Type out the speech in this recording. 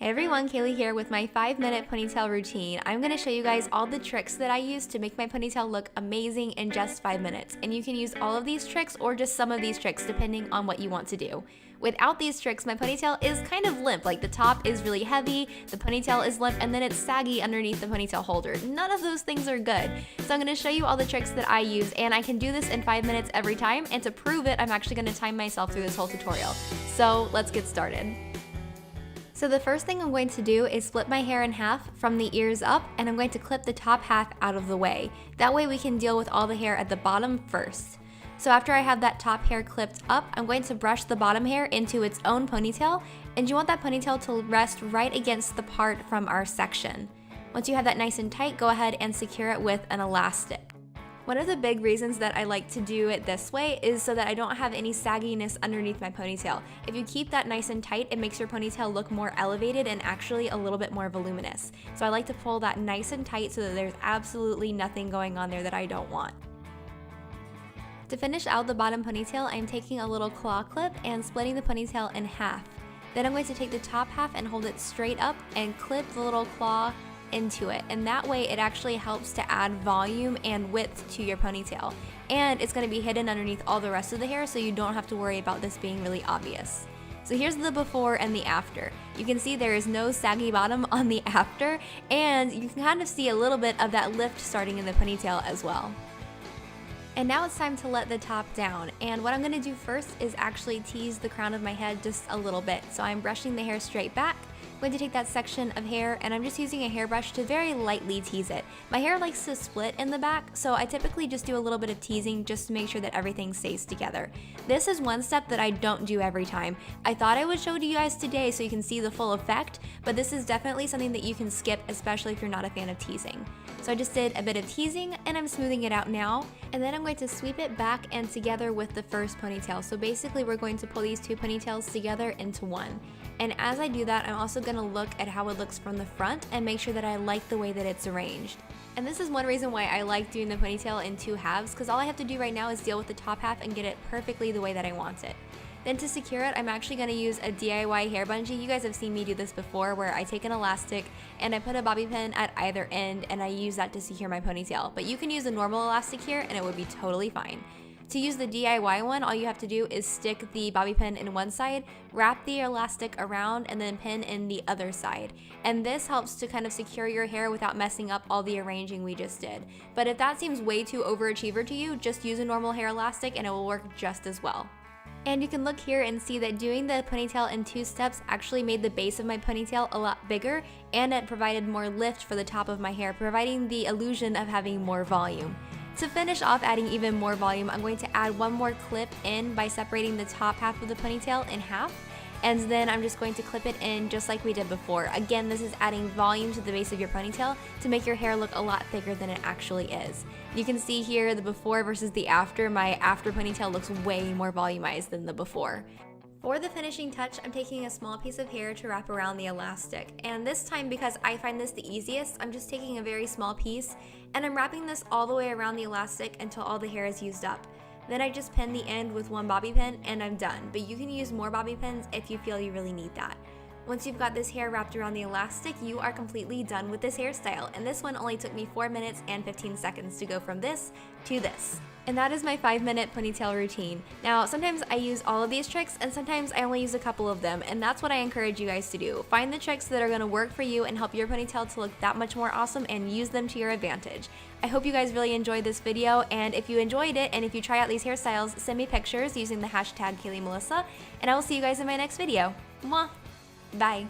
Hey everyone, Kaylee here with my 5-minute ponytail routine. I'm going to show you guys all the tricks that I use to make my ponytail look amazing in just 5 minutes. And you can use all of these tricks or just some of these tricks depending on what you want to do. Without these tricks, my ponytail is kind of limp, like the top is really heavy, the ponytail is limp, and then it's saggy underneath the ponytail holder. None of those things are good. So I'm going to show you all the tricks that I use, and I can do this in 5 minutes every time, and to prove it, I'm actually going to time myself through this whole tutorial. So let's get started. So the first thing I'm going to do is split my hair in half from the ears up, and I'm going to clip the top half out of the way. That way we can deal with all the hair at the bottom first. So after I have that top hair clipped up, I'm going to brush the bottom hair into its own ponytail, and you want that ponytail to rest right against the part from our section. Once you have that nice and tight, go ahead and secure it with an elastic. One of the big reasons that I like to do it this way is so that I don't have any sagginess underneath my ponytail. If you keep that nice and tight, it makes your ponytail look more elevated and actually a little bit more voluminous. So I like to pull that nice and tight so that there's absolutely nothing going on there that I don't want. To finish out the bottom ponytail, I'm taking a little claw clip and splitting the ponytail in half. Then I'm going to take the top half and hold it straight up and clip the little claw into it, and that way it actually helps to add volume and width to your ponytail, and it's going to be hidden underneath all the rest of the hair, so you don't have to worry about this being really obvious. So here's the before and the after. You can see there is no saggy bottom on the after, and you can kind of see a little bit of that lift starting in the ponytail as well. And now it's time to let the top down, and what I'm going to do first is actually tease the crown of my head just a little bit. So I'm brushing the hair straight back. I'm going to take that section of hair, and I'm just using a hairbrush to very lightly tease it. My hair likes to split in the back, so I typically just do a little bit of teasing just to make sure that everything stays together. This is one step that I don't do every time. I thought I would show it to you guys today so you can see the full effect, but this is definitely something that you can skip, especially if you're not a fan of teasing. So I just did a bit of teasing, and I'm smoothing it out now, and then I'm going to sweep it back and together with the first ponytail. So basically we're going to pull these two ponytails together into one. And as I do that, I'm also going to look at how it looks from the front and make sure that I like the way that it's arranged. And this is one reason why I like doing the ponytail in two halves, because all I have to do right now is deal with the top half and get it perfectly the way that I want it. Then to secure it, I'm actually going to use a DIY hair bungee. You guys have seen me do this before, where I take an elastic and I put a bobby pin at either end, and I use that to secure my ponytail. But you can use a normal elastic here and it would be totally fine. To use the DIY one, all you have to do is stick the bobby pin in one side, wrap the elastic around, and then pin in the other side. And this helps to kind of secure your hair without messing up all the arranging we just did. But if that seems way too overachiever to you, just use a normal hair elastic and it will work just as well. And you can look here and see that doing the ponytail in two steps actually made the base of my ponytail a lot bigger, and it provided more lift for the top of my hair, providing the illusion of having more volume. To finish off adding even more volume, I'm going to add one more clip in by separating the top half of the ponytail in half, and then I'm just going to clip it in just like we did before. Again, this is adding volume to the base of your ponytail to make your hair look a lot thicker than it actually is. You can see here the before versus the after. My after ponytail looks way more volumized than the before. For the finishing touch, I'm taking a small piece of hair to wrap around the elastic, and this time, because I find this the easiest, I'm just taking a very small piece and I'm wrapping this all the way around the elastic until all the hair is used up. Then I just pin the end with one bobby pin and I'm done, but you can use more bobby pins if you feel you really need that. Once you've got this hair wrapped around the elastic, you are completely done with this hairstyle, and this one only took me 4 minutes and 15 seconds to go from this to this. And that is my 5-minute ponytail routine. Now, sometimes I use all of these tricks, and sometimes I only use a couple of them, and that's what I encourage you guys to do. Find the tricks that are going to work for you and help your ponytail to look that much more awesome, and use them to your advantage. I hope you guys really enjoyed this video, and if you enjoyed it, and if you try out these hairstyles, send me pictures using the hashtag KayleeMelissa, and I will see you guys in my next video. Mwah! Bye!